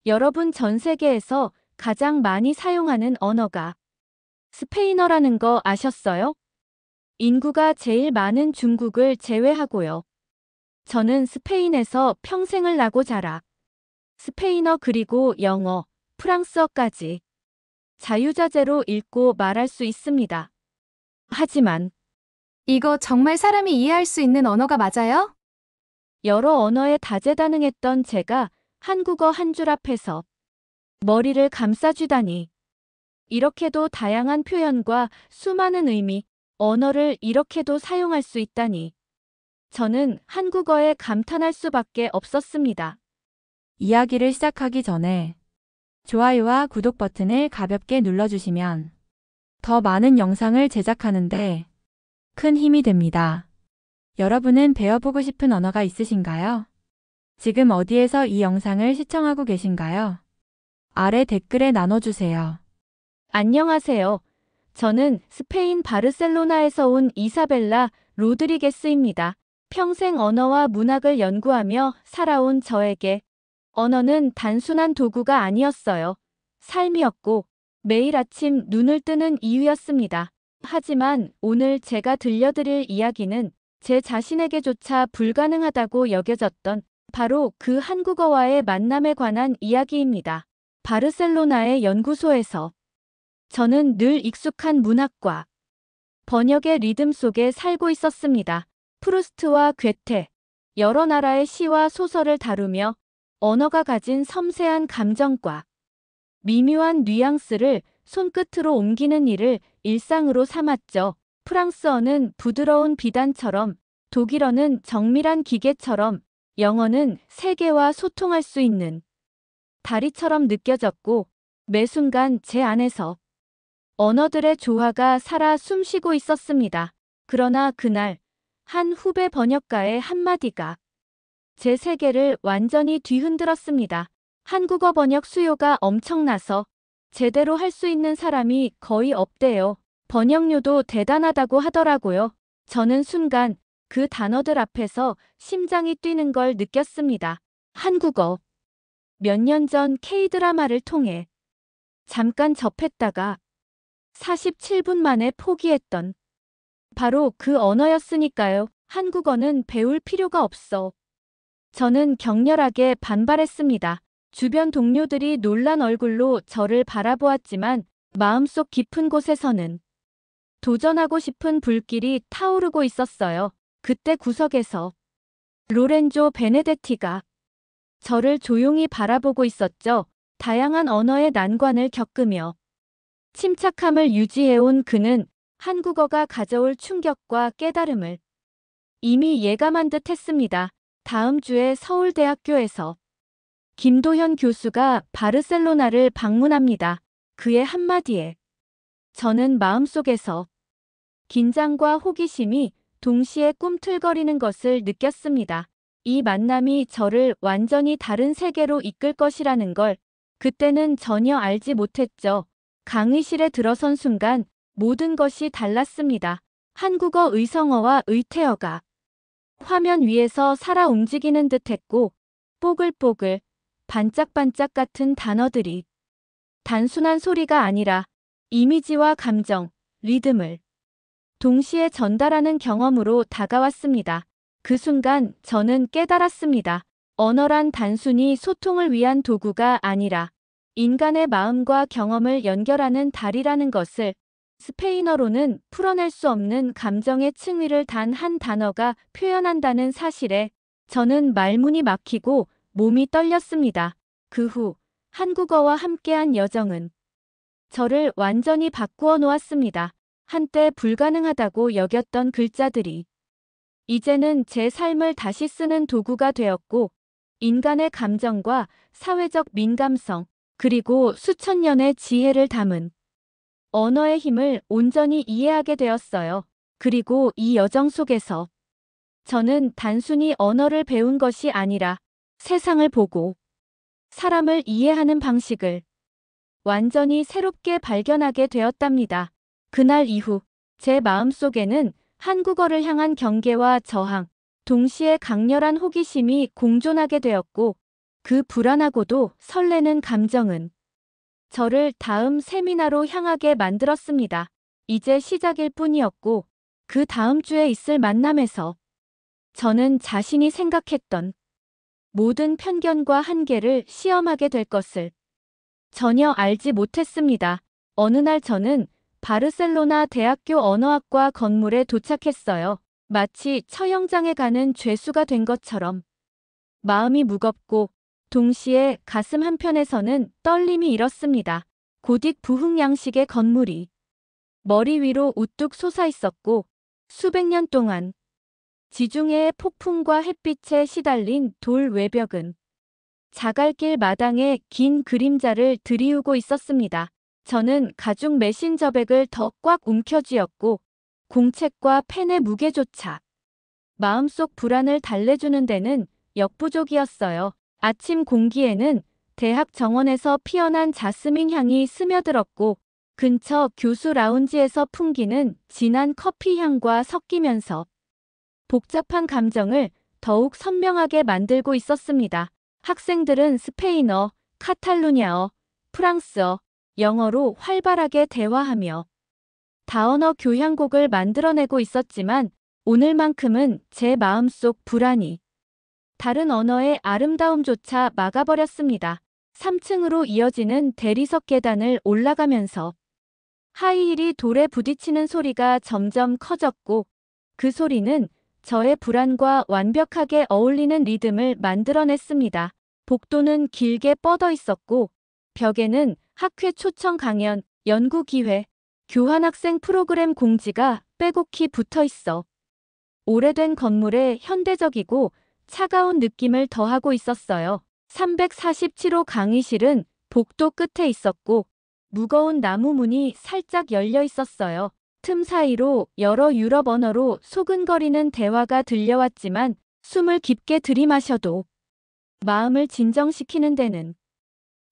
여러분 전 세계에서 가장 많이 사용하는 언어가 스페인어라는 거 아셨어요? 인구가 제일 많은 중국을 제외하고요. 저는 스페인에서 평생을 나고 자라 스페인어 그리고 영어, 프랑스어까지 자유자재로 읽고 말할 수 있습니다. 하지만 이거 정말 사람이 이해할 수 있는 언어가 맞아요? 여러 언어에 다재다능했던 제가 한국어 한 줄 앞에서 머리를 감싸쥐다니. 이렇게도 다양한 표현과 수많은 의미, 언어를 이렇게도 사용할 수 있다니. 저는 한국어에 감탄할 수밖에 없었습니다. 이야기를 시작하기 전에 좋아요와 구독 버튼을 가볍게 눌러주시면 더 많은 영상을 제작하는데 큰 힘이 됩니다. 여러분은 배워보고 싶은 언어가 있으신가요? 지금 어디에서 이 영상을 시청하고 계신가요? 아래 댓글에 나눠주세요. 안녕하세요. 저는 스페인 바르셀로나에서 온 이사벨라 로드리게스입니다. 평생 언어와 문학을 연구하며 살아온 저에게 언어는 단순한 도구가 아니었어요. 삶이었고 매일 아침 눈을 뜨는 이유였습니다. 하지만 오늘 제가 들려드릴 이야기는 제 자신에게조차 불가능하다고 여겨졌던 바로 그 한국어와의 만남에 관한 이야기입니다. 바르셀로나의 연구소에서 저는 늘 익숙한 문학과 번역의 리듬 속에 살고 있었습니다. 프루스트와 괴테, 여러 나라의 시와 소설을 다루며 언어가 가진 섬세한 감정과 미묘한 뉘앙스를 손끝으로 옮기는 일을 일상으로 삼았죠. 프랑스어는 부드러운 비단처럼, 독일어는 정밀한 기계처럼, 영어는 세계와 소통할 수 있는 다리처럼 느껴졌고, 매 순간 제 안에서 언어들의 조화가 살아 숨쉬고 있었습니다. 그러나 그날 한 후배 번역가의 한마디가 제 세계를 완전히 뒤흔들었습니다. 한국어 번역 수요가 엄청나서 제대로 할 수 있는 사람이 거의 없대요. 번역료도 대단하다고 하더라고요. 저는 순간 그 단어들 앞에서 심장이 뛰는 걸 느꼈습니다. 한국어. 몇 년 전 K-드라마를 통해 잠깐 접했다가 47분 만에 포기했던 바로 그 언어였으니까요. 한국어는 배울 필요가 없어. 저는 격렬하게 반발했습니다. 주변 동료들이 놀란 얼굴로 저를 바라보았지만 마음속 깊은 곳에서는 도전하고 싶은 불길이 타오르고 있었어요. 그때 구석에서 로렌조 베네데티가 저를 조용히 바라보고 있었죠. 다양한 언어의 난관을 겪으며 침착함을 유지해온 그는 한국어가 가져올 충격과 깨달음을 이미 예감한 듯 했습니다. 다음 주에 서울대학교에서 김도현 교수가 바르셀로나를 방문합니다. 그의 한마디에 저는 마음속에서 긴장과 호기심이 동시에 꿈틀거리는 것을 느꼈습니다. 이 만남이 저를 완전히 다른 세계로 이끌 것이라는 걸 그때는 전혀 알지 못했죠. 강의실에 들어선 순간 모든 것이 달랐습니다. 한국어 의성어와 의태어가 화면 위에서 살아 움직이는 듯했고 뽀글뽀글 반짝반짝 같은 단어들이 단순한 소리가 아니라 이미지와 감정, 리듬을 동시에 전달하는 경험으로 다가왔습니다. 그 순간 저는 깨달았습니다. 언어란 단순히 소통을 위한 도구가 아니라 인간의 마음과 경험을 연결하는 다리라는 것을 스페인어로는 풀어낼 수 없는 감정의 층위를 단 한 단어가 표현한다는 사실에 저는 말문이 막히고 몸이 떨렸습니다. 그 후 한국어와 함께한 여정은 저를 완전히 바꾸어 놓았습니다. 한때 불가능하다고 여겼던 글자들이 이제는 제 삶을 다시 쓰는 도구가 되었고 인간의 감정과 사회적 민감성 그리고 수천 년의 지혜를 담은 언어의 힘을 온전히 이해하게 되었어요. 그리고 이 여정 속에서 저는 단순히 언어를 배운 것이 아니라 세상을 보고 사람을 이해하는 방식을 완전히 새롭게 발견하게 되었답니다. 그날 이후 제 마음속에는 한국어를 향한 경계와 저항, 동시에 강렬한 호기심이 공존하게 되었고 그 불안하고도 설레는 감정은 저를 다음 세미나로 향하게 만들었습니다. 이제 시작일 뿐이었고, 그 다음 주에 있을 만남에서 저는 자신이 생각했던 모든 편견과 한계를 시험하게 될 것을 전혀 알지 못했습니다. 어느 날 저는 바르셀로나 대학교 언어학과 건물에 도착했어요. 마치 처형장에 가는 죄수가 된 것처럼 마음이 무겁고 동시에 가슴 한편에서는 떨림이 일었습니다. 고딕 부흥 양식의 건물이 머리 위로 우뚝 솟아 있었고 수백 년 동안 지중해의 폭풍과 햇빛에 시달린 돌 외벽은 자갈길 마당에 긴 그림자를 드리우고 있었습니다. 저는 가죽 메신 저백을 더 꽉 움켜쥐었고 공책과 펜의 무게조차 마음속 불안을 달래주는 데는 역부족이었어요. 아침 공기에는 대학 정원에서 피어난 자스민 향이 스며들었고 근처 교수 라운지에서 풍기는 진한 커피 향과 섞이면서 복잡한 감정을 더욱 선명하게 만들고 있었습니다. 학생들은 스페인어, 카탈루냐어, 프랑스어, 영어로 활발하게 대화하며 다언어 교향곡을 만들어내고 있었지만 오늘만큼은 제 마음속 불안이 다른 언어의 아름다움조차 막아버렸습니다. 3층으로 이어지는 대리석 계단을 올라가면서 하이힐이 돌에 부딪히는 소리가 점점 커졌고 그 소리는 저의 불안과 완벽하게 어울리는 리듬을 만들어냈습니다. 복도는 길게 뻗어 있었고 벽에는 학회 초청 강연, 연구 기회, 교환학생 프로그램 공지가 빼곡히 붙어 있어 오래된 건물에 현대적이고 차가운 느낌을 더하고 있었어요. 347호 강의실은 복도 끝에 있었고 무거운 나무 문이 살짝 열려 있었어요. 틈 사이로 여러 유럽 언어로 소근거리는 대화가 들려왔지만 숨을 깊게 들이마셔도 마음을 진정시키는 데는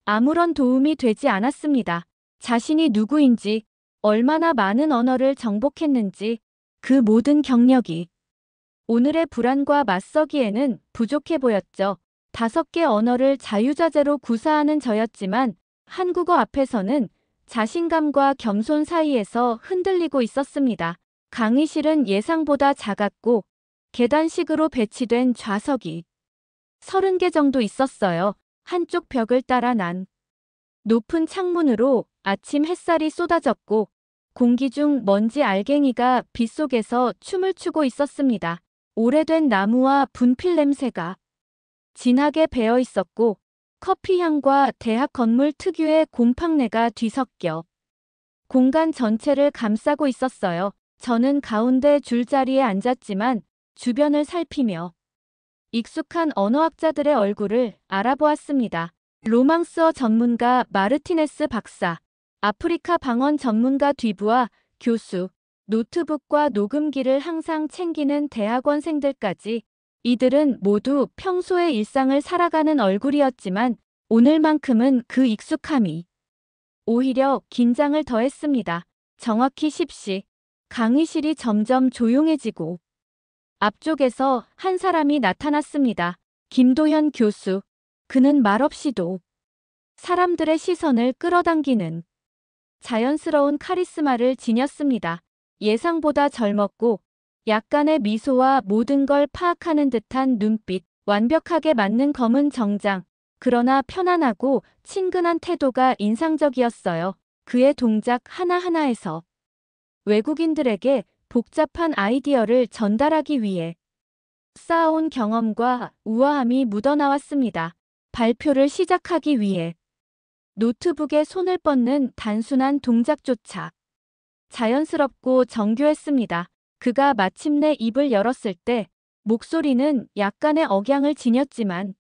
아무런 도움이 되지 않았습니다. 자신이 누구인지, 얼마나 많은 언어를 정복했는지 그 모든 경력이 오늘의 불안과 맞서기에는 부족해 보였죠. 5개 언어를 자유자재로 구사하는 저였지만 한국어 앞에서는 자신감과 겸손 사이에서 흔들리고 있었습니다. 강의실은 예상보다 작았고 계단식으로 배치된 좌석이 30개 정도 있었어요. 한쪽 벽을 따라 난 높은 창문으로 아침 햇살이 쏟아졌고 공기 중 먼지 알갱이가 빗속에서 춤을 추고 있었습니다. 오래된 나무와 분필 냄새가 진하게 배어 있었고 커피 향과 대학 건물 특유의 곰팡내가 뒤섞여 공간 전체를 감싸고 있었어요. 저는 가운데 줄자리에 앉았지만 주변을 살피며 익숙한 언어학자들의 얼굴을 알아보았습니다. 로망스어 전문가 마르티네스 박사, 아프리카 방언 전문가 뒤부와 교수, 노트북과 녹음기를 항상 챙기는 대학원생들까지 이들은 모두 평소의 일상을 살아가는 얼굴이었지만 오늘만큼은 그 익숙함이 오히려 긴장을 더했습니다. 정확히 10시, 강의실이 점점 조용해지고 앞쪽에서 한 사람이 나타났습니다. 김도현 교수. 그는 말없이도 사람들의 시선을 끌어당기는 자연스러운 카리스마를 지녔습니다. 예상보다 젊었고 약간의 미소와 모든 걸 파악하는 듯한 눈빛, 완벽하게 맞는 검은 정장, 그러나 편안하고 친근한 태도가 인상적이었어요. 그의 동작 하나하나에서 외국인들에게 복잡한 아이디어를 전달하기 위해 쌓아온 경험과 우아함이 묻어나왔습니다. 발표를 시작하기 위해 노트북에 손을 뻗는 단순한 동작조차 자연스럽고 정교했습니다. 그가 마침내 입을 열었을 때 목소리는 약간의 억양을 지녔지만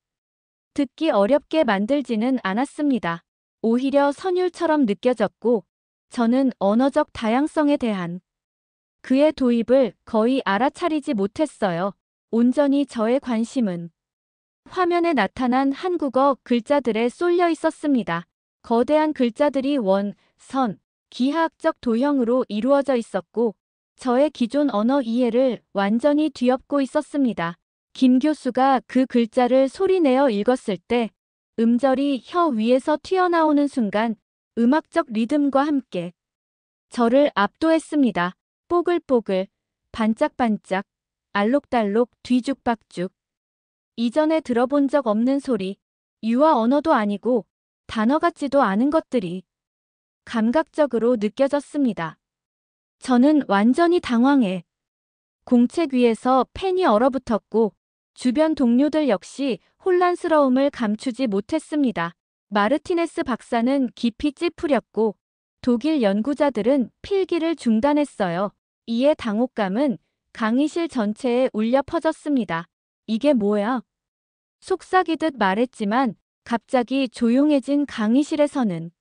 듣기 어렵게 만들지는 않았습니다. 오히려 선율처럼 느껴졌고 저는 언어적 다양성에 대한 그의 도입을 거의 알아차리지 못했어요. 온전히 저의 관심은 화면에 나타난 한국어 글자들에 쏠려 있었습니다. 거대한 글자들이 원, 선, 기하학적 도형으로 이루어져 있었고 저의 기존 언어 이해를 완전히 뒤엎고 있었습니다. 김 교수가 그 글자를 소리내어 읽었을 때 음절이 혀 위에서 튀어나오는 순간 음악적 리듬과 함께 저를 압도했습니다. 뽀글뽀글, 반짝반짝, 알록달록, 뒤죽박죽. 이전에 들어본 적 없는 소리, 유아 언어도 아니고 단어 같지도 않은 것들이 감각적으로 느껴졌습니다. 저는 완전히 당황해 공책 위에서 펜이 얼어붙었고 주변 동료들 역시 혼란스러움을 감추지 못했습니다. 마르티네스 박사는 깊이 찌푸렸고 독일 연구자들은 필기를 중단했어요. 이에 당혹감은 강의실 전체에 울려 퍼졌습니다. 이게 뭐야? 속삭이듯 말했지만 갑자기 조용해진 강의실에서는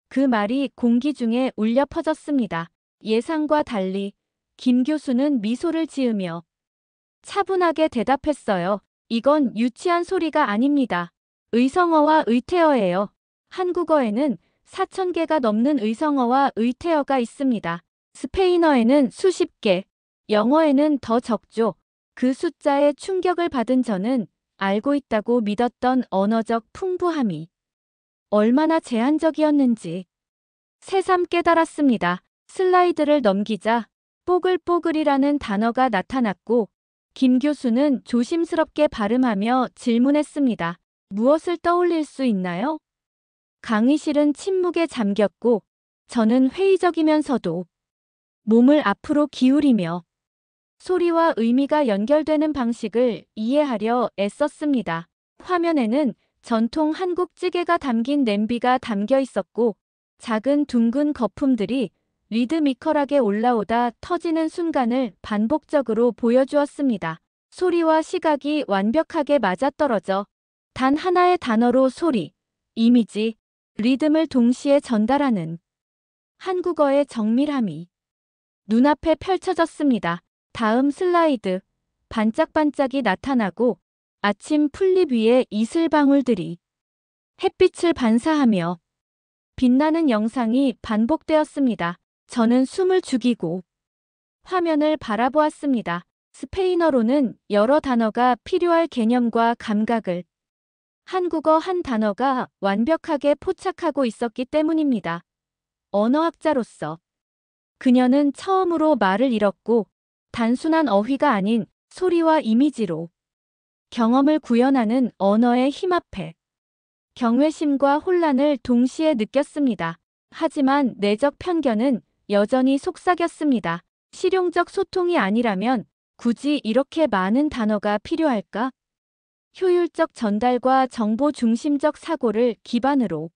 그 말이 공기 중에 울려 퍼졌습니다. 예상과 달리 김 교수는 미소를 지으며 차분하게 대답했어요. 이건 유치한 소리가 아닙니다. 의성어와 의태어예요. 한국어에는 4,000개가 넘는 의성어와 의태어가 있습니다. 스페인어에는 수십 개, 영어에는 더 적죠. 그 숫자에 충격을 받은 저는 알고 있다고 믿었던 언어적 풍부함이 얼마나 제한적이었는지 새삼 깨달았습니다. 슬라이드를 넘기자 뽀글뽀글이라는 단어가 나타났고 김 교수는 조심스럽게 발음하며 질문했습니다. 무엇을 떠올릴 수 있나요? 강의실은 침묵에 잠겼고 저는 회의적이면서도 몸을 앞으로 기울이며 소리와 의미가 연결되는 방식을 이해하려 애썼습니다. 화면에는 전통 한국 찌개가 담긴 냄비가 담겨 있었고 작은 둥근 거품들이 리드미컬하게 올라오다 터지는 순간을 반복적으로 보여주었습니다. 소리와 시각이 완벽하게 맞아떨어져 단 하나의 단어로 소리, 이미지, 리듬을 동시에 전달하는 한국어의 정밀함이 눈앞에 펼쳐졌습니다. 다음 슬라이드, 반짝반짝이 나타나고 아침 풀잎 위에 이슬방울들이 햇빛을 반사하며 빛나는 영상이 반복되었습니다. 저는 숨을 죽이고 화면을 바라보았습니다. 스페인어로는 여러 단어가 필요할 개념과 감각을 한국어 한 단어가 완벽하게 포착하고 있었기 때문입니다. 언어학자로서 그녀는 처음으로 말을 잃었고 단순한 어휘가 아닌 소리와 이미지로 경험을 구현하는 언어의 힘 앞에 경외심과 혼란을 동시에 느꼈습니다. 하지만 내적 편견은 여전히 속삭였습니다. 실용적 소통이 아니라면 굳이 이렇게 많은 단어가 필요할까? 효율적 전달과 정보 중심적 사고를 기반으로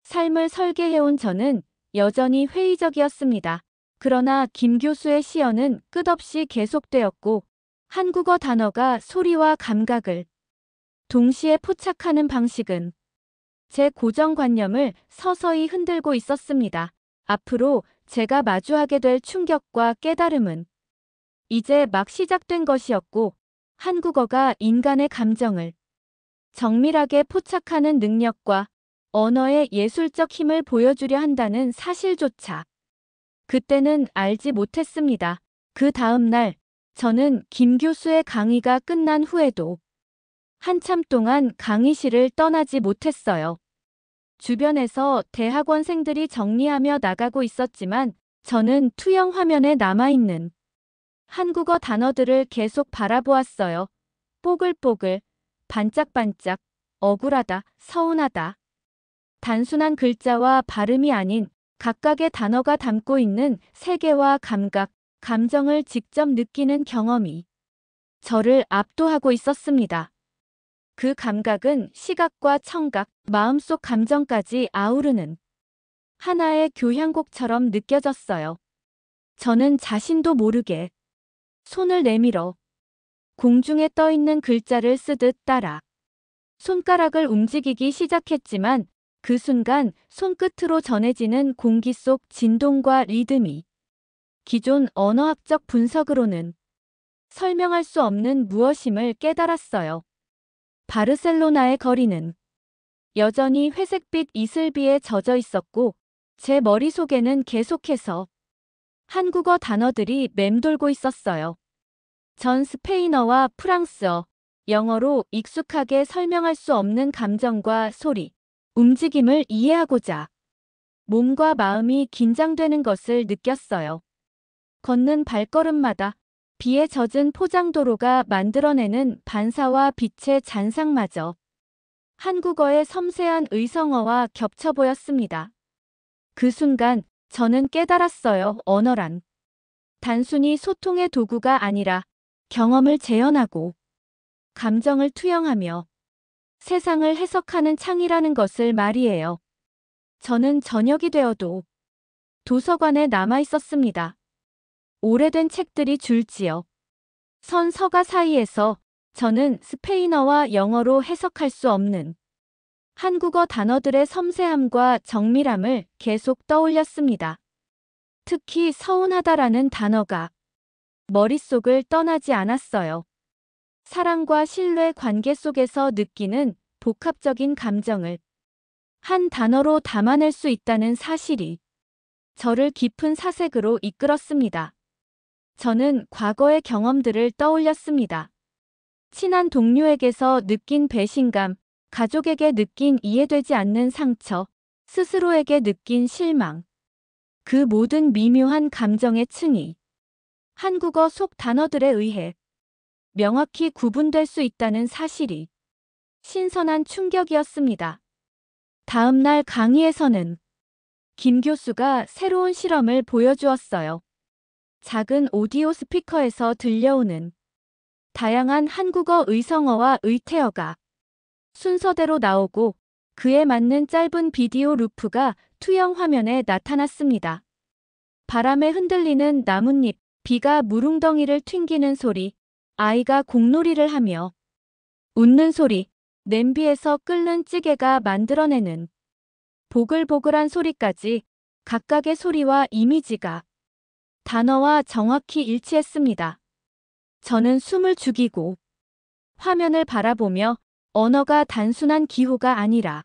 삶을 설계해온 저는 여전히 회의적이었습니다. 그러나 김 교수의 시연은 끝없이 계속되었고 한국어 단어가 소리와 감각을 동시에 포착하는 방식은 제 고정관념을 서서히 흔들고 있었습니다. 앞으로 제가 마주하게 될 충격과 깨달음은 이제 막 시작된 것이었고 한국어가 인간의 감정을 정밀하게 포착하는 능력과 언어의 예술적 힘을 보여주려 한다는 사실조차 그때는 알지 못했습니다. 그 다음 날 저는 김 교수의 강의가 끝난 후에도 한참 동안 강의실을 떠나지 못했어요. 주변에서 대학원생들이 정리하며 나가고 있었지만 저는 투영 화면에 남아있는 한국어 단어들을 계속 바라보았어요. 뽀글뽀글, 반짝반짝, 억울하다, 서운하다. 단순한 글자와 발음이 아닌 각각의 단어가 담고 있는 세계와 감각, 감정을 직접 느끼는 경험이 저를 압도하고 있었습니다. 그 감각은 시각과 청각, 마음속 감정까지 아우르는 하나의 교향곡처럼 느껴졌어요. 저는 자신도 모르게 손을 내밀어 공중에 떠 있는 글자를 쓰듯 따라 손가락을 움직이기 시작했지만 그 순간 손끝으로 전해지는 공기 속 진동과 리듬이 기존 언어학적 분석으로는 설명할 수 없는 무엇임을 깨달았어요. 바르셀로나의 거리는 여전히 회색빛 이슬비에 젖어 있었고 제 머릿속에는 계속해서 한국어 단어들이 맴돌고 있었어요. 전 스페인어와 프랑스어, 영어로 익숙하게 설명할 수 없는 감정과 소리, 움직임을 이해하고자 몸과 마음이 긴장되는 것을 느꼈어요. 걷는 발걸음마다 비에 젖은 포장도로가 만들어내는 반사와 빛의 잔상마저 한국어의 섬세한 의성어와 겹쳐 보였습니다. 그 순간 저는 깨달았어요. 언어란 단순히 소통의 도구가 아니라 경험을 재현하고 감정을 투영하며 세상을 해석하는 창이라는 것을 말이에요. 저는 저녁이 되어도 도서관에 남아 있었습니다. 오래된 책들이 줄지어 선 서가 사이에서 저는 스페인어와 영어로 해석할 수 없는 한국어 단어들의 섬세함과 정밀함을 계속 떠올렸습니다. 특히 서운하다라는 단어가 머릿속을 떠나지 않았어요. 사랑과 신뢰 관계 속에서 느끼는 복합적인 감정을 한 단어로 담아낼 수 있다는 사실이 저를 깊은 사색으로 이끌었습니다. 저는 과거의 경험들을 떠올렸습니다. 친한 동료에게서 느낀 배신감, 가족에게 느낀 이해되지 않는 상처, 스스로에게 느낀 실망. 그 모든 미묘한 감정의 층이 한국어 속 단어들에 의해 명확히 구분될 수 있다는 사실이 신선한 충격이었습니다. 다음 날 강의에서는 김 교수가 새로운 실험을 보여주었어요. 작은 오디오 스피커에서 들려오는 다양한 한국어 의성어와 의태어가 순서대로 나오고 그에 맞는 짧은 비디오 루프가 투영 화면에 나타났습니다. 바람에 흔들리는 나뭇잎, 비가 무릉덩이를 튕기는 소리, 아이가 공놀이를 하며 웃는 소리, 냄비에서 끓는 찌개가 만들어내는 보글보글한 소리까지 각각의 소리와 이미지가 단어와 정확히 일치했습니다. 저는 숨을 죽이고 화면을 바라보며 언어가 단순한 기호가 아니라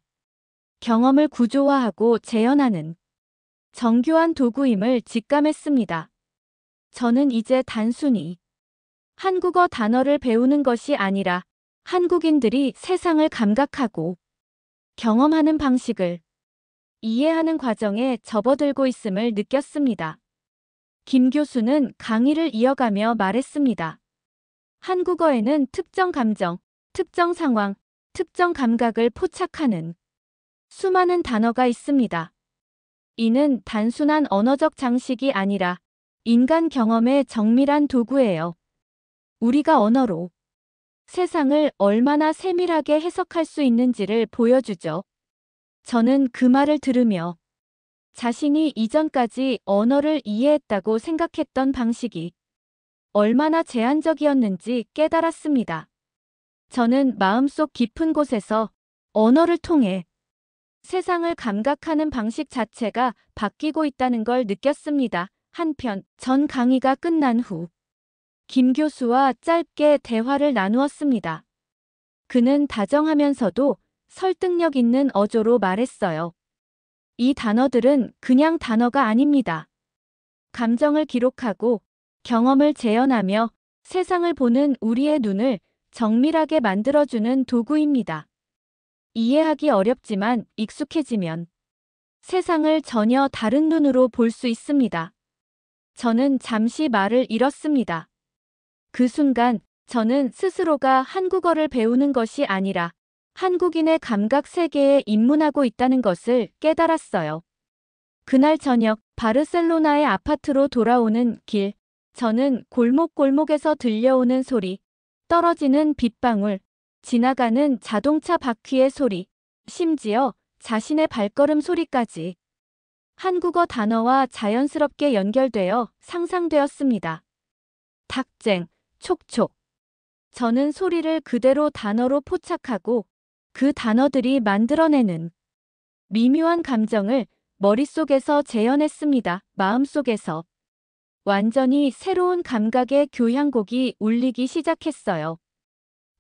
경험을 구조화하고 재현하는 정교한 도구임을 직감했습니다. 저는 이제 단순히 한국어 단어를 배우는 것이 아니라 한국인들이 세상을 감각하고 경험하는 방식을 이해하는 과정에 접어들고 있음을 느꼈습니다. 김 교수는 강의를 이어가며 말했습니다. 한국어에는 특정 감정, 특정 상황, 특정 감각을 포착하는 수많은 단어가 있습니다. 이는 단순한 언어적 장식이 아니라 인간 경험의 정밀한 도구예요. 우리가 언어로 세상을 얼마나 세밀하게 해석할 수 있는지를 보여주죠. 저는 그 말을 들으며 자신이 이전까지 언어를 이해했다고 생각했던 방식이 얼마나 제한적이었는지 깨달았습니다. 저는 마음속 깊은 곳에서 언어를 통해 세상을 감각하는 방식 자체가 바뀌고 있다는 걸 느꼈습니다. 한편 전 강의가 끝난 후 김 교수와 짧게 대화를 나누었습니다. 그는 다정하면서도 설득력 있는 어조로 말했어요. 이 단어들은 그냥 단어가 아닙니다. 감정을 기록하고 경험을 재현하며 세상을 보는 우리의 눈을 정밀하게 만들어주는 도구입니다. 이해하기 어렵지만 익숙해지면 세상을 전혀 다른 눈으로 볼 수 있습니다. 저는 잠시 말을 잃었습니다. 그 순간 저는 스스로가 한국어를 배우는 것이 아니라 한국인의 감각 세계에 입문하고 있다는 것을 깨달았어요. 그날 저녁 바르셀로나의 아파트로 돌아오는 길, 저는 골목골목에서 들려오는 소리, 떨어지는 빗방울, 지나가는 자동차 바퀴의 소리, 심지어 자신의 발걸음 소리까지 한국어 단어와 자연스럽게 연결되어 상상되었습니다. 탁쟁, 촉촉. 저는 소리를 그대로 단어로 포착하고 그 단어들이 만들어내는 미묘한 감정을 머릿속에서 재현했습니다. 마음속에서 완전히 새로운 감각의 교향곡이 울리기 시작했어요.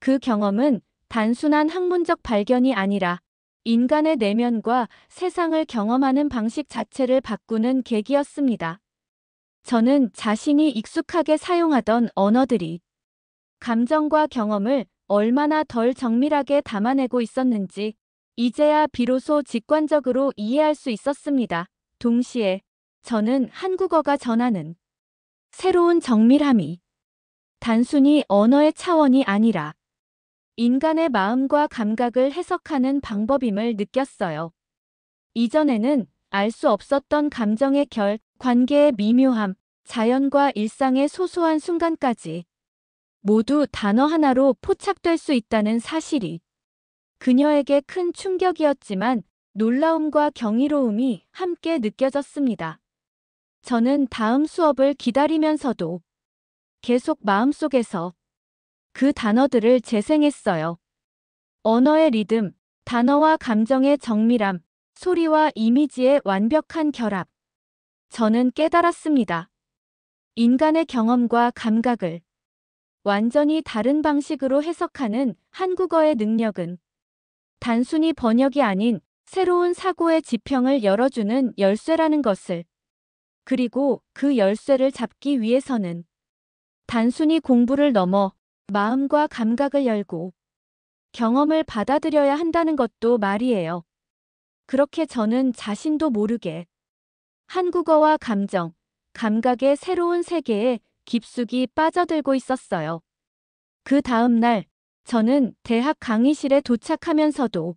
그 경험은 단순한 학문적 발견이 아니라 인간의 내면과 세상을 경험하는 방식 자체를 바꾸는 계기였습니다. 저는 자신이 익숙하게 사용하던 언어들이 감정과 경험을 얼마나 덜 정밀하게 담아내고 있었는지 이제야 비로소 직관적으로 이해할 수 있었습니다. 동시에 저는 한국어가 전하는 새로운 정밀함이 단순히 언어의 차원이 아니라 인간의 마음과 감각을 해석하는 방법임을 느꼈어요. 이전에는 알 수 없었던 감정의 결, 관계의 미묘함, 자연과 일상의 소소한 순간까지 모두 단어 하나로 포착될 수 있다는 사실이 그녀에게 큰 충격이었지만 놀라움과 경이로움이 함께 느껴졌습니다. 저는 다음 수업을 기다리면서도 계속 마음속에서 그 단어들을 재생했어요. 언어의 리듬, 단어와 감정의 정밀함, 소리와 이미지의 완벽한 결합. 저는 깨달았습니다. 인간의 경험과 감각을 완전히 다른 방식으로 해석하는 한국어의 능력은 단순히 번역이 아닌 새로운 사고의 지평을 열어주는 열쇠라는 것을, 그리고 그 열쇠를 잡기 위해서는 단순히 공부를 넘어 마음과 감각을 열고 경험을 받아들여야 한다는 것도 말이에요. 그렇게 저는 자신도 모르게 한국어와 감정, 감각의 새로운 세계에 깊숙이 빠져들고 있었어요. 그 다음 날, 저는 대학 강의실에 도착하면서도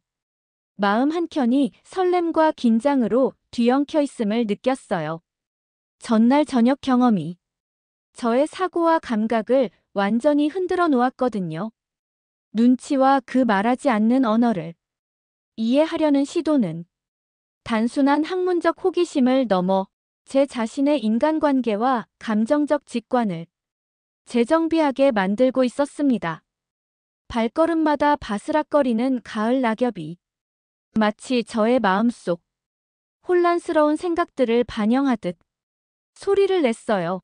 마음 한켠이 설렘과 긴장으로 뒤엉켜 있음을 느꼈어요. 전날 저녁 경험이 저의 사고와 감각을 완전히 흔들어 놓았거든요. 눈치와 그 말하지 않는 언어를 이해하려는 시도는 단순한 학문적 호기심을 넘어 제 자신의 인간관계와 감정적 직관을 재정비하게 만들고 있었습니다. 발걸음마다 바스락거리는 가을 낙엽이 마치 저의 마음속 혼란스러운 생각들을 반영하듯 소리를 냈어요.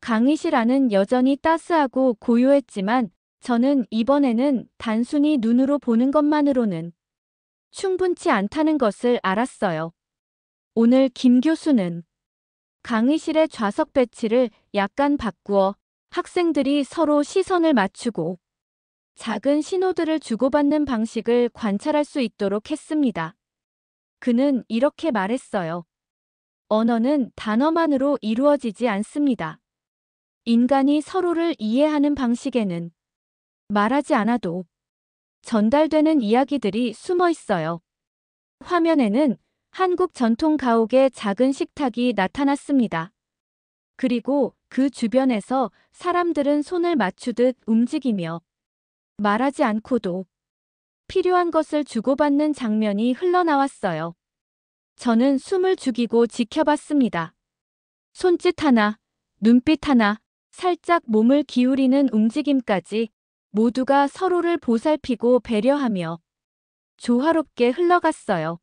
강의실 안은 여전히 따스하고 고요했지만 저는 이번에는 단순히 눈으로 보는 것만으로는 충분치 않다는 것을 알았어요. 오늘 김 교수는 강의실의 좌석 배치를 약간 바꾸어 학생들이 서로 시선을 맞추고 작은 신호들을 주고받는 방식을 관찰할 수 있도록 했습니다. 그는 이렇게 말했어요. 언어는 단어만으로 이루어지지 않습니다. 인간이 서로를 이해하는 방식에는 말하지 않아도 전달되는 이야기들이 숨어 있어요. 화면에는 한국 전통 가옥의 작은 식탁이 나타났습니다. 그리고 그 주변에서 사람들은 손을 맞추듯 움직이며 말하지 않고도 필요한 것을 주고받는 장면이 흘러나왔어요. 저는 숨을 죽이고 지켜봤습니다. 손짓 하나, 눈빛 하나, 살짝 몸을 기울이는 움직임까지 모두가 서로를 보살피고 배려하며 조화롭게 흘러갔어요.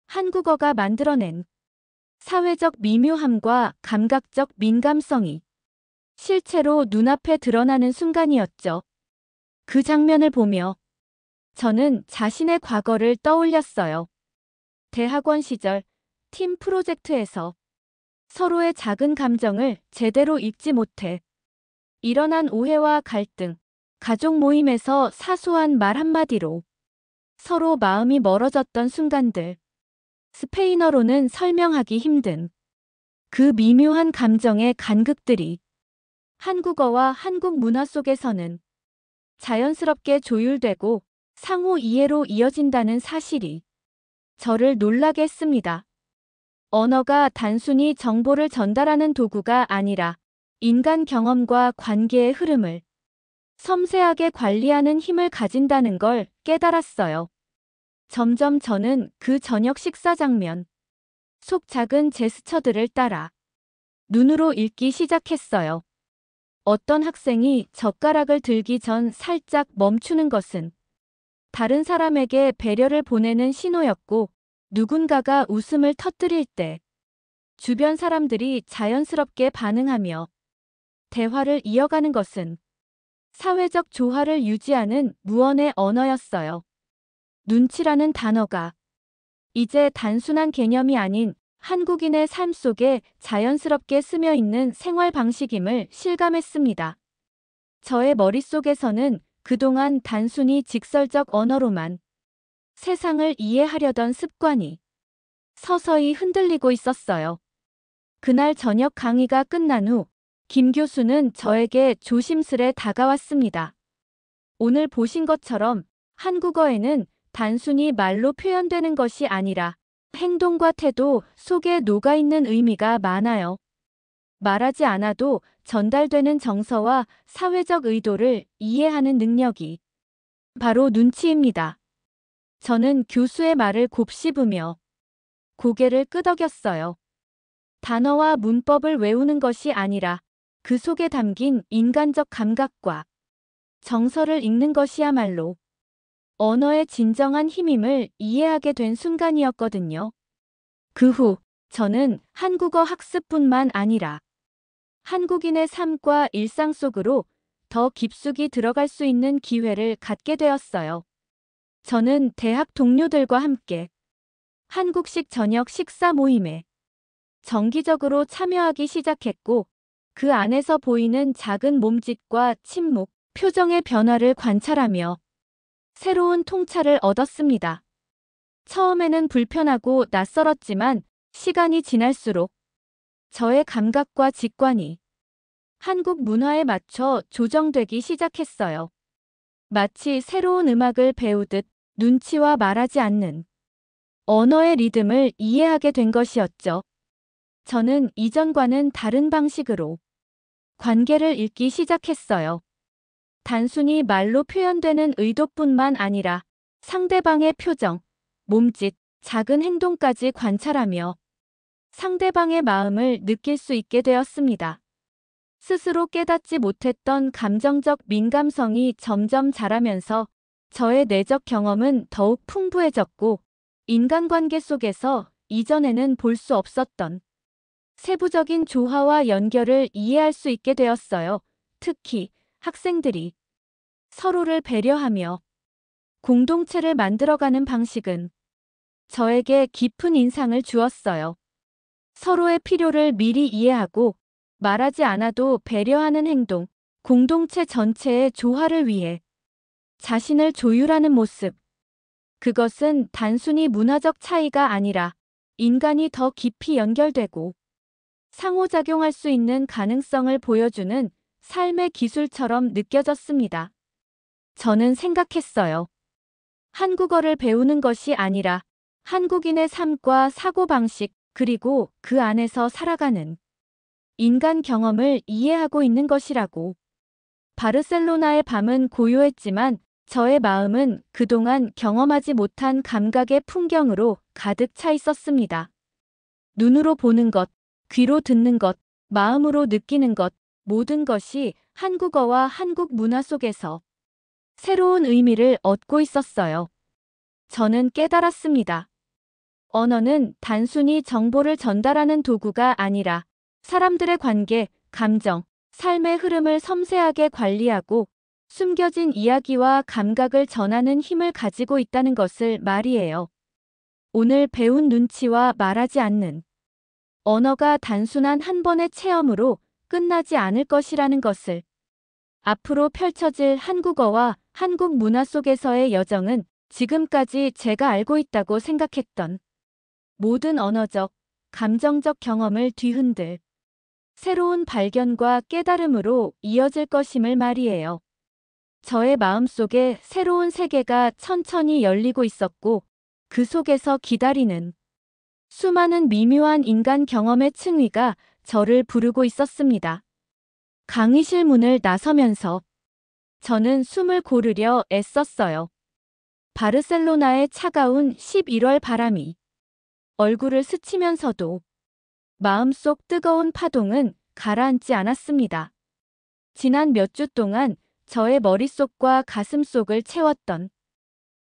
한국어가 만들어낸 사회적 미묘함과 감각적 민감성이 실제로 눈앞에 드러나는 순간이었죠. 그 장면을 보며 저는 자신의 과거를 떠올렸어요. 대학원 시절 팀 프로젝트에서 서로의 작은 감정을 제대로 읽지 못해 일어난 오해와 갈등, 가족 모임에서 사소한 말 한마디로 서로 마음이 멀어졌던 순간들. 스페인어로는 설명하기 힘든 그 미묘한 감정의 간극들이 한국어와 한국 문화 속에서는 자연스럽게 조율되고 상호 이해로 이어진다는 사실이 저를 놀라게 했습니다. 언어가 단순히 정보를 전달하는 도구가 아니라 인간 경험과 관계의 흐름을 섬세하게 관리하는 힘을 가진다는 걸 깨달았어요. 점점 저는 그 저녁 식사 장면 속 작은 제스처들을 따라 눈으로 읽기 시작했어요. 어떤 학생이 젓가락을 들기 전 살짝 멈추는 것은 다른 사람에게 배려를 보내는 신호였고, 누군가가 웃음을 터뜨릴 때 주변 사람들이 자연스럽게 반응하며 대화를 이어가는 것은 사회적 조화를 유지하는 무언의 언어였어요. 눈치라는 단어가 이제 단순한 개념이 아닌 한국인의 삶 속에 자연스럽게 스며 있는 생활 방식임을 실감했습니다. 저의 머릿속에서는 그동안 단순히 직설적 언어로만 세상을 이해하려던 습관이 서서히 흔들리고 있었어요. 그날 저녁 강의가 끝난 후 김 교수는 저에게 조심스레 다가왔습니다. 오늘 보신 것처럼 한국어에는 단순히 말로 표현되는 것이 아니라 행동과 태도 속에 녹아있는 의미가 많아요. 말하지 않아도 전달되는 정서와 사회적 의도를 이해하는 능력이 바로 눈치입니다. 저는 교수의 말을 곱씹으며 고개를 끄덕였어요. 단어와 문법을 외우는 것이 아니라 그 속에 담긴 인간적 감각과 정서를 읽는 것이야말로 언어의 진정한 힘임을 이해하게 된 순간이었거든요. 그 후 저는 한국어 학습뿐만 아니라 한국인의 삶과 일상 속으로 더 깊숙이 들어갈 수 있는 기회를 갖게 되었어요. 저는 대학 동료들과 함께 한국식 저녁 식사 모임에 정기적으로 참여하기 시작했고, 그 안에서 보이는 작은 몸짓과 침묵, 표정의 변화를 관찰하며 새로운 통찰을 얻었습니다. 처음에는 불편하고 낯설었지만 시간이 지날수록 저의 감각과 직관이 한국 문화에 맞춰 조정되기 시작했어요. 마치 새로운 음악을 배우듯 눈치와 말하지 않는 언어의 리듬을 이해하게 된 것이었죠. 저는 이전과는 다른 방식으로 관계를 읽기 시작했어요. 단순히 말로 표현되는 의도뿐만 아니라 상대방의 표정, 몸짓, 작은 행동까지 관찰하며 상대방의 마음을 느낄 수 있게 되었습니다. 스스로 깨닫지 못했던 감정적 민감성이 점점 자라면서 저의 내적 경험은 더욱 풍부해졌고, 인간관계 속에서 이전에는 볼 수 없었던 세부적인 조화와 연결을 이해할 수 있게 되었어요. 특히 학생들이 서로를 배려하며 공동체를 만들어가는 방식은 저에게 깊은 인상을 주었어요. 서로의 필요를 미리 이해하고 말하지 않아도 배려하는 행동, 공동체 전체의 조화를 위해 자신을 조율하는 모습. 그것은 단순히 문화적 차이가 아니라 인간이 더 깊이 연결되고 상호작용할 수 있는 가능성을 보여주는 삶의 기술처럼 느껴졌습니다. 저는 생각했어요. 한국어를 배우는 것이 아니라 한국인의 삶과 사고방식, 그리고 그 안에서 살아가는 인간 경험을 이해하고 있는 것이라고. 바르셀로나의 밤은 고요했지만 저의 마음은 그동안 경험하지 못한 감각의 풍경으로 가득 차 있었습니다. 눈으로 보는 것, 귀로 듣는 것, 마음으로 느끼는 것, 모든 것이 한국어와 한국 문화 속에서 새로운 의미를 얻고 있었어요. 저는 깨달았습니다. 언어는 단순히 정보를 전달하는 도구가 아니라 사람들의 관계, 감정, 삶의 흐름을 섬세하게 관리하고 숨겨진 이야기와 감각을 전하는 힘을 가지고 있다는 것을 말이에요. 오늘 배운 눈치와 말하지 않는 언어가 단순한 한 번의 체험으로 끝나지 않을 것이라는 것을, 앞으로 펼쳐질 한국어와 한국 문화 속에서의 여정은 지금까지 제가 알고 있다고 생각했던 모든 언어적, 감정적 경험을 뒤흔들 새로운 발견과 깨달음으로 이어질 것임을 말이에요. 저의 마음속에 새로운 세계가 천천히 열리고 있었고, 그 속에서 기다리는 수많은 미묘한 인간 경험의 층위가 저를 부르고 있었습니다. 강의실 문을 나서면서 저는 숨을 고르려 애썼어요. 바르셀로나의 차가운 11월 바람이 얼굴을 스치면서도 마음속 뜨거운 파동은 가라앉지 않았습니다. 지난 몇 주 동안 저의 머릿속과 가슴속을 채웠던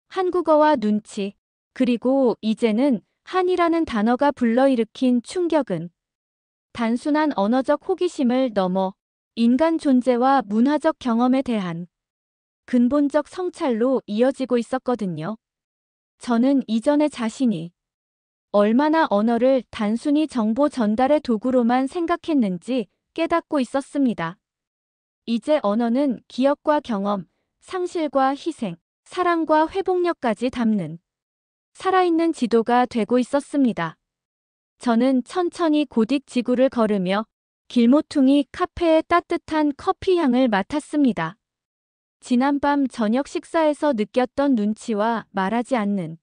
한국어와 눈치, 그리고 이제는 한이라는 단어가 불러일으킨 충격은 단순한 언어적 호기심을 넘어 인간 존재와 문화적 경험에 대한 근본적 성찰로 이어지고 있었거든요. 저는 이전의 자신이 얼마나 언어를 단순히 정보 전달의 도구로만 생각했는지 깨닫고 있었습니다. 이제 언어는 기억과 경험, 상실과 희생, 사랑과 회복력까지 담는 살아있는 지도가 되고 있었습니다. 저는 천천히 고딕 지구를 걸으며 길모퉁이 카페의 따뜻한 커피 향을 맡았습니다. 지난밤 저녁 식사에서 느꼈던 눈치와 말하지 않는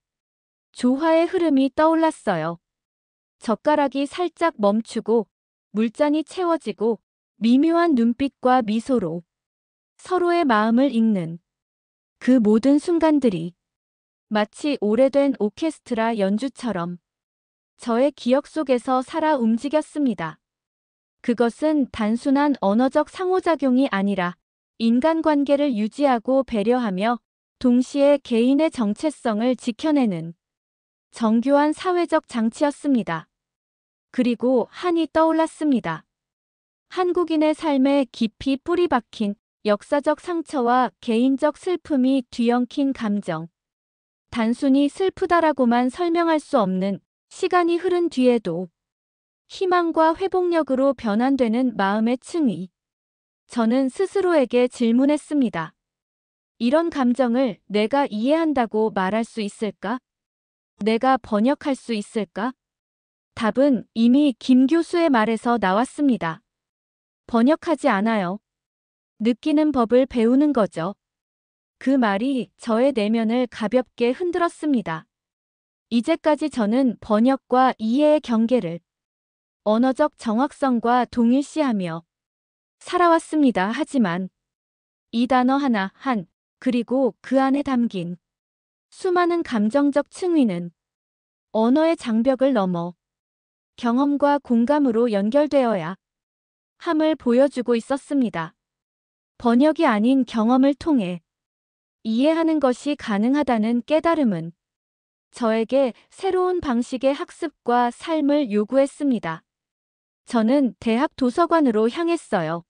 조화의 흐름이 떠올랐어요. 젓가락이 살짝 멈추고 물잔이 채워지고 미묘한 눈빛과 미소로 서로의 마음을 읽는 그 모든 순간들이 마치 오래된 오케스트라 연주처럼 저의 기억 속에서 살아 움직였습니다. 그것은 단순한 언어적 상호작용이 아니라 인간관계를 유지하고 배려하며 동시에 개인의 정체성을 지켜내는 정교한 사회적 장치였습니다. 그리고 한이 떠올랐습니다. 한국인의 삶에 깊이 뿌리 박힌 역사적 상처와 개인적 슬픔이 뒤엉킨 감정. 단순히 슬프다라고만 설명할 수 없는 시간이 흐른 뒤에도 희망과 회복력으로 변환되는 마음의 층위. 저는 스스로에게 질문했습니다. 이런 감정을 내가 이해한다고 말할 수 있을까? 내가 번역할 수 있을까? 답은 이미 김 교수의 말에서 나왔습니다. 번역하지 않아요. 느끼는 법을 배우는 거죠. 그 말이 저의 내면을 가볍게 흔들었습니다. 이제까지 저는 번역과 이해의 경계를 언어적 정확성과 동일시하며 살아왔습니다. 하지만 이 단어 하나 그리고 그 안에 담긴 수많은 감정적 층위는 언어의 장벽을 넘어 경험과 공감으로 연결되어야 함을 보여주고 있었습니다. 번역이 아닌 경험을 통해 이해하는 것이 가능하다는 깨달음은 저에게 새로운 방식의 학습과 삶을 요구했습니다. 저는 대학 도서관으로 향했어요.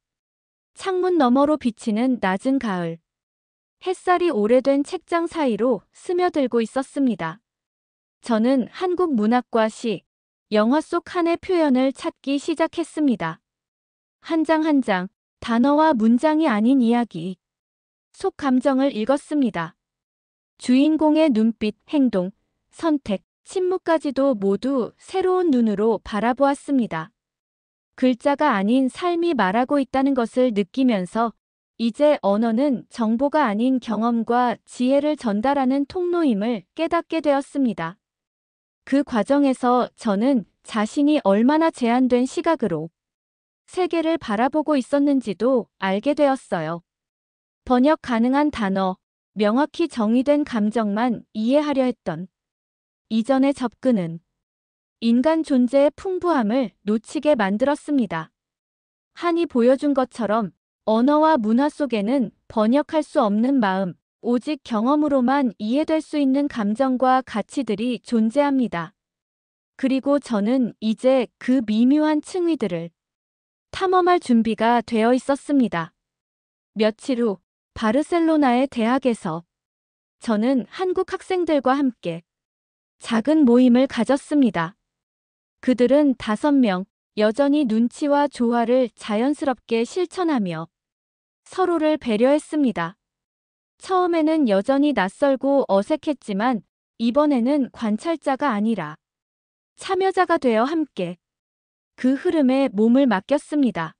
창문 너머로 비치는 낮은 가을. 햇살이 오래된 책장 사이로 스며들고 있었습니다. 저는 한국 문학과 시, 영화 속 한의 표현을 찾기 시작했습니다. 한 장 한 장, 단어와 문장이 아닌 이야기. 속 감정을 읽었습니다. 주인공의 눈빛, 행동, 선택, 침묵까지도 모두 새로운 눈으로 바라보았습니다. 글자가 아닌 삶이 말하고 있다는 것을 느끼면서 이제 언어는 정보가 아닌 경험과 지혜를 전달하는 통로임을 깨닫게 되었습니다. 그 과정에서 저는 자신이 얼마나 제한된 시각으로 세계를 바라보고 있었는지도 알게 되었어요. 번역 가능한 단어, 명확히 정의된 감정만 이해하려 했던 이전의 접근은 인간 존재의 풍부함을 놓치게 만들었습니다. 한이 보여준 것처럼 언어와 문화 속에는 번역할 수 없는 마음, 오직 경험으로만 이해될 수 있는 감정과 가치들이 존재합니다. 그리고 저는 이제 그 미묘한 층위들을 탐험할 준비가 되어 있었습니다. 며칠 후 바르셀로나의 대학에서 저는 한국 학생들과 함께 작은 모임을 가졌습니다. 그들은 5명, 여전히 눈치와 조화를 자연스럽게 실천하며 서로를 배려했습니다. 처음에는 여전히 낯설고 어색했지만 이번에는 관찰자가 아니라 참여자가 되어 함께 그 흐름에 몸을 맡겼습니다.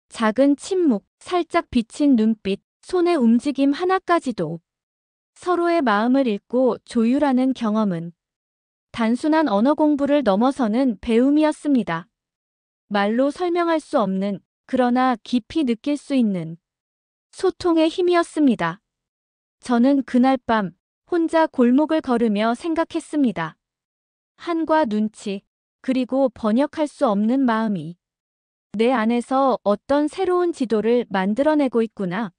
작은 침묵, 살짝 비친 눈빛, 손의 움직임 하나까지도 서로의 마음을 읽고 조율하는 경험은 단순한 언어 공부를 넘어서는 배움이었습니다. 말로 설명할 수 없는, 그러나 깊이 느낄 수 있는 소통의 힘이었습니다. 저는 그날 밤 혼자 골목을 걸으며 생각했습니다. 한과 눈치, 그리고 번역할 수 없는 마음이 내 안에서 어떤 새로운 지도를 만들어내고 있구나.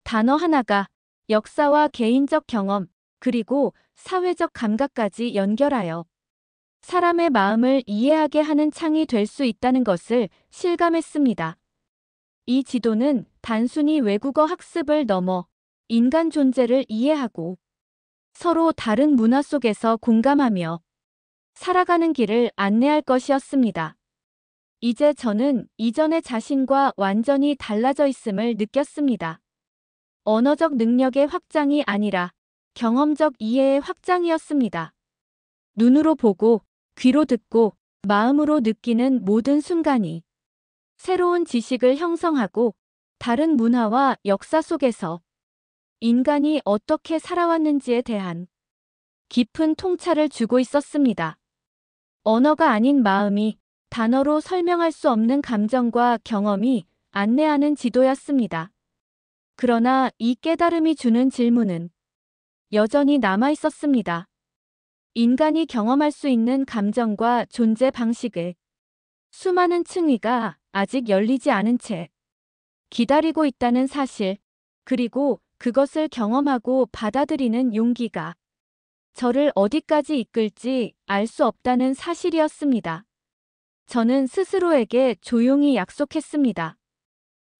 단어 하나가 역사와 개인적 경험, 그리고 사회적 감각까지 연결하여 사람의 마음을 이해하게 하는 창이 될 수 있다는 것을 실감했습니다. 이 지도는 단순히 외국어 학습을 넘어 인간 존재를 이해하고 서로 다른 문화 속에서 공감하며 살아가는 길을 안내할 것이었습니다. 이제 저는 이전의 자신과 완전히 달라져 있음을 느꼈습니다. 언어적 능력의 확장이 아니라 경험적 이해의 확장이었습니다. 눈으로 보고, 귀로 듣고, 마음으로 느끼는 모든 순간이 새로운 지식을 형성하고 다른 문화와 역사 속에서 인간이 어떻게 살아왔는지에 대한 깊은 통찰을 주고 있었습니다. 언어가 아닌 마음이 단어로 설명할 수 없는 감정과 경험이 안내하는 지도였습니다. 그러나 이 깨달음이 주는 질문은 여전히 남아 있었습니다. 인간이 경험할 수 있는 감정과 존재 방식을 수많은 층위가 아직 열리지 않은 채 기다리고 있다는 사실, 그리고 그것을 경험하고 받아들이는 용기가 저를 어디까지 이끌지 알 수 없다는 사실이었습니다. 저는 스스로에게 조용히 약속했습니다.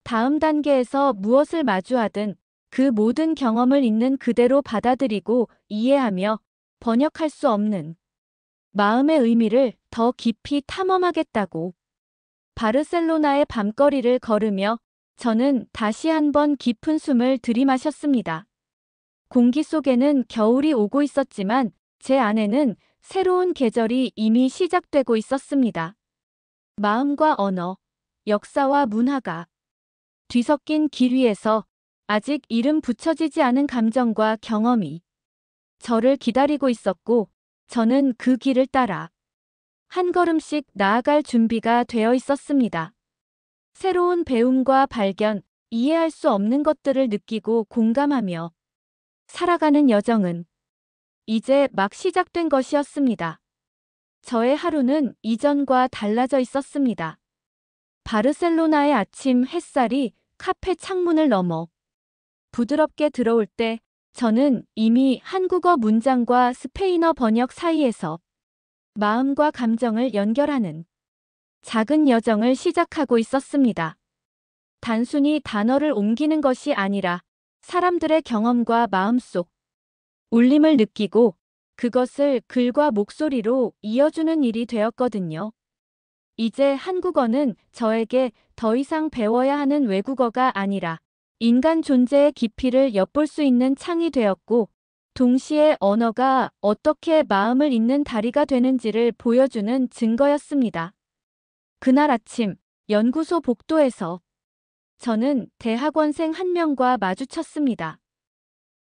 다음 단계에서 무엇을 마주하든 그 모든 경험을 있는 그대로 받아들이고 이해하며 번역할 수 없는 마음의 의미를 더 깊이 탐험하겠다고. 바르셀로나의 밤거리를 걸으며 저는 다시 한번 깊은 숨을 들이마셨습니다. 공기 속에는 겨울이 오고 있었지만 제 안에는 새로운 계절이 이미 시작되고 있었습니다. 마음과 언어, 역사와 문화가 뒤섞인 길 위에서 아직 이름 붙여지지 않은 감정과 경험이 저를 기다리고 있었고, 저는 그 길을 따라 한 걸음씩 나아갈 준비가 되어 있었습니다. 새로운 배움과 발견, 이해할 수 없는 것들을 느끼고 공감하며 살아가는 여정은 이제 막 시작된 것이었습니다. 저의 하루는 이전과 달라져 있었습니다. 바르셀로나의 아침 햇살이 카페 창문을 넘어 부드럽게 들어올 때 저는 이미 한국어 문장과 스페인어 번역 사이에서 마음과 감정을 연결하는 작은 여정을 시작하고 있었습니다. 단순히 단어를 옮기는 것이 아니라 사람들의 경험과 마음속 울림을 느끼고 그것을 글과 목소리로 이어주는 일이 되었거든요. 이제 한국어는 저에게 더 이상 배워야 하는 외국어가 아니라 인간 존재의 깊이를 엿볼 수 있는 창이 되었고, 동시에 언어가 어떻게 마음을 잇는 다리가 되는지를 보여주는 증거였습니다. 그날 아침, 연구소 복도에서 저는 대학원생 한 명과 마주쳤습니다.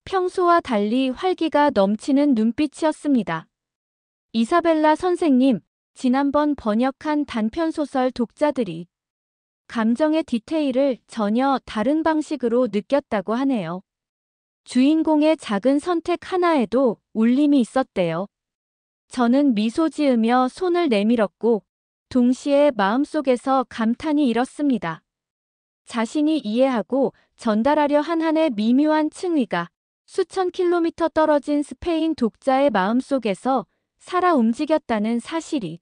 평소와 달리 활기가 넘치는 눈빛이었습니다. 이사벨라 선생님, 지난번 번역한 단편소설 독자들이 감정의 디테일을 전혀 다른 방식으로 느꼈다고 하네요. 주인공의 작은 선택 하나에도 울림이 있었대요. 저는 미소 지으며 손을 내밀었고 동시에 마음속에서 감탄이 일었습니다. 자신이 이해하고 전달하려 한 한의 미묘한 층위가 수천 킬로미터 떨어진 스페인 독자의 마음속에서 살아 움직였다는 사실이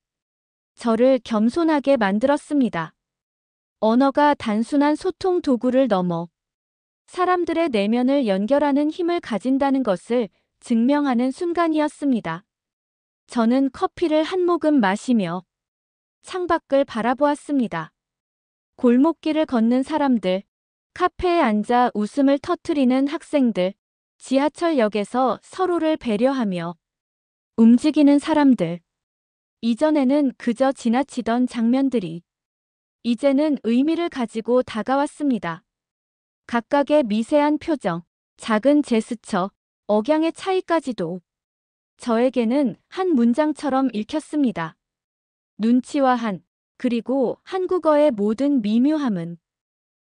저를 겸손하게 만들었습니다. 언어가 단순한 소통 도구를 넘어 사람들의 내면을 연결하는 힘을 가진다는 것을 증명하는 순간이었습니다. 저는 커피를 한 모금 마시며 창밖을 바라보았습니다. 골목길을 걷는 사람들, 카페에 앉아 웃음을 터뜨리는 학생들, 지하철역에서 서로를 배려하며 움직이는 사람들. 이전에는 그저 지나치던 장면들이 이제는 의미를 가지고 다가왔습니다. 각각의 미세한 표정, 작은 제스처, 억양의 차이까지도 저에게는 한 문장처럼 읽혔습니다. 눈치와 그리고 한국어의 모든 미묘함은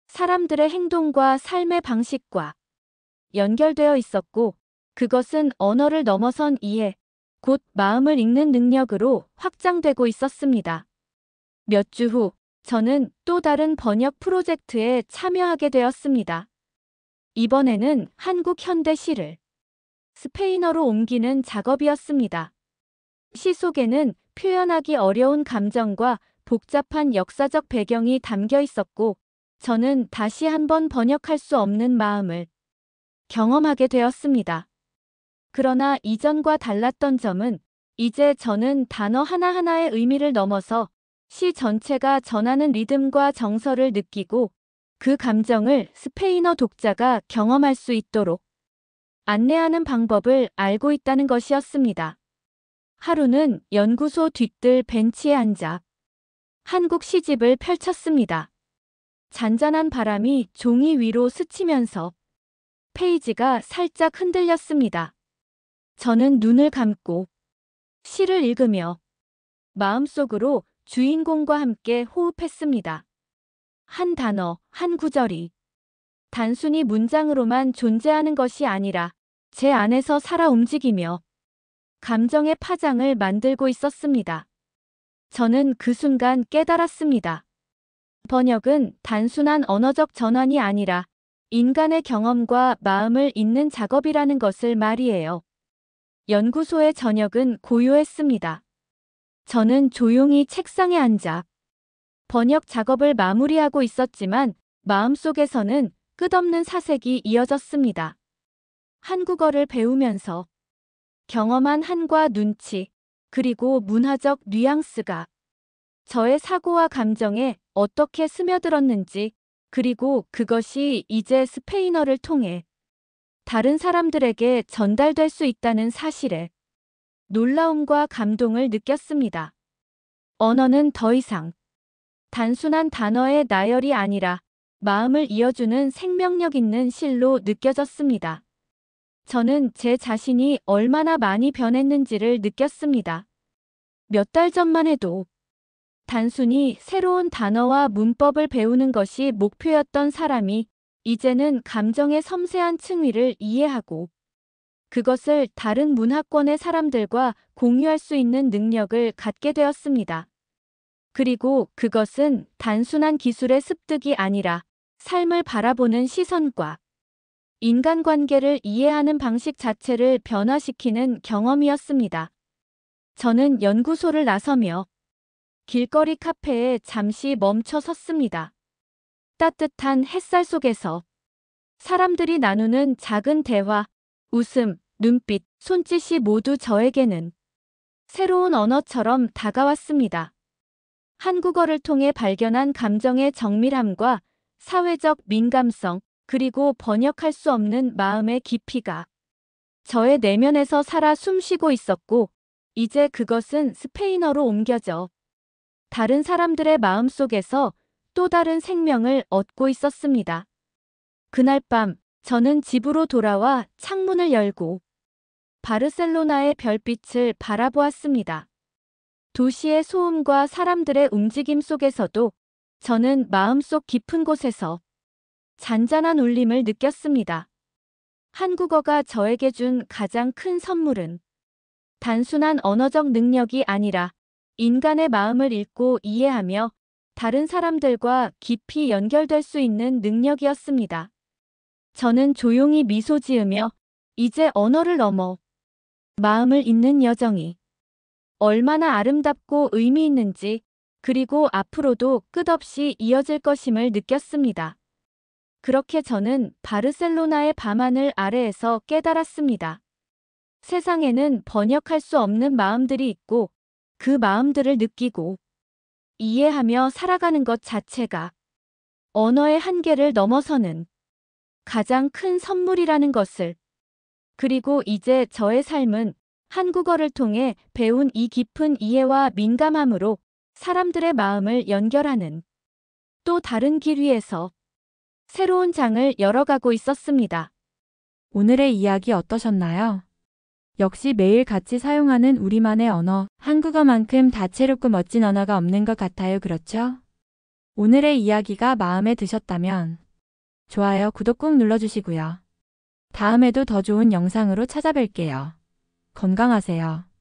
사람들의 행동과 삶의 방식과 연결되어 있었고, 그것은 언어를 넘어선 이해, 곧 마음을 읽는 능력으로 확장되고 있었습니다. 몇 주 후, 저는 또 다른 번역 프로젝트에 참여하게 되었습니다. 이번에는 한국 현대 시를 스페인어로 옮기는 작업이었습니다. 시 속에는 표현하기 어려운 감정과 복잡한 역사적 배경이 담겨 있었고, 저는 다시 한번 번역할 수 없는 마음을 경험하게 되었습니다. 그러나 이전과 달랐던 점은 이제 저는 단어 하나하나의 의미를 넘어서 시 전체가 전하는 리듬과 정서를 느끼고 그 감정을 스페인어 독자가 경험할 수 있도록 안내하는 방법을 알고 있다는 것이었습니다. 하루는 연구소 뒤뜰 벤치에 앉아 한국 시집을 펼쳤습니다. 잔잔한 바람이 종이 위로 스치면서 페이지가 살짝 흔들렸습니다. 저는 눈을 감고 시를 읽으며 마음속으로 주인공과 함께 호흡했습니다. 한 단어, 한 구절이 단순히 문장으로만 존재하는 것이 아니라 제 안에서 살아 움직이며 감정의 파장을 만들고 있었습니다. 저는 그 순간 깨달았습니다. 번역은 단순한 언어적 전환이 아니라 인간의 경험과 마음을 잇는 작업이라는 것을 말이에요. 연구소의 저녁은 고요했습니다. 저는 조용히 책상에 앉아 번역 작업을 마무리하고 있었지만 마음속에서는 끝없는 사색이 이어졌습니다. 한국어를 배우면서 경험한 한과 눈치, 그리고 문화적 뉘앙스가 저의 사고와 감정에 어떻게 스며들었는지, 그리고 그것이 이제 스페인어를 통해 다른 사람들에게 전달될 수 있다는 사실에 놀라움과 감동을 느꼈습니다. 언어는 더 이상 단순한 단어의 나열이 아니라 마음을 이어주는 생명력 있는 실로 느껴졌습니다. 저는 제 자신이 얼마나 많이 변했는지를 느꼈습니다. 몇 달 전만 해도 단순히 새로운 단어와 문법을 배우는 것이 목표였던 사람이 이제는 감정의 섬세한 층위를 이해하고 그것을 다른 문화권의 사람들과 공유할 수 있는 능력을 갖게 되었습니다. 그리고 그것은 단순한 기술의 습득이 아니라 삶을 바라보는 시선과 인간관계를 이해하는 방식 자체를 변화시키는 경험이었습니다. 저는 연구소를 나서며 길거리 카페에 잠시 멈춰 섰습니다. 따뜻한 햇살 속에서 사람들이 나누는 작은 대화, 웃음, 눈빛, 손짓이 모두 저에게는 새로운 언어처럼 다가왔습니다. 한국어를 통해 발견한 감정의 정밀함과 사회적 민감성, 그리고 번역할 수 없는 마음의 깊이가 저의 내면에서 살아 숨쉬고 있었고, 이제 그것은 스페인어로 옮겨져 다른 사람들의 마음속에서 또 다른 생명을 얻고 있었습니다. 그날 밤, 저는 집으로 돌아와 창문을 열고 바르셀로나의 별빛을 바라보았습니다. 도시의 소음과 사람들의 움직임 속에서도 저는 마음속 깊은 곳에서 잔잔한 울림을 느꼈습니다. 한국어가 저에게 준 가장 큰 선물은 단순한 언어적 능력이 아니라 인간의 마음을 읽고 이해하며 다른 사람들과 깊이 연결될 수 있는 능력이었습니다. 저는 조용히 미소 지으며 이제 언어를 넘어 마음을 잇는 여정이 얼마나 아름답고 의미 있는지, 그리고 앞으로도 끝없이 이어질 것임을 느꼈습니다. 그렇게 저는 바르셀로나의 밤하늘 아래에서 깨달았습니다. 세상에는 번역할 수 없는 마음들이 있고 그 마음들을 느끼고 이해하며 살아가는 것 자체가 언어의 한계를 넘어서는 가장 큰 선물이라는 것을, 그리고 이제 저의 삶은 한국어를 통해 배운 이 깊은 이해와 민감함으로 사람들의 마음을 연결하는 또 다른 길 위에서 새로운 장을 열어가고 있었습니다. 오늘의 이야기 어떠셨나요? 역시 매일 같이 사용하는 우리만의 언어, 한국어만큼 다채롭고 멋진 언어가 없는 것 같아요. 그렇죠? 오늘의 이야기가 마음에 드셨다면 좋아요, 구독 꾹 눌러주시고요. 다음에도 더 좋은 영상으로 찾아뵐게요. 건강하세요.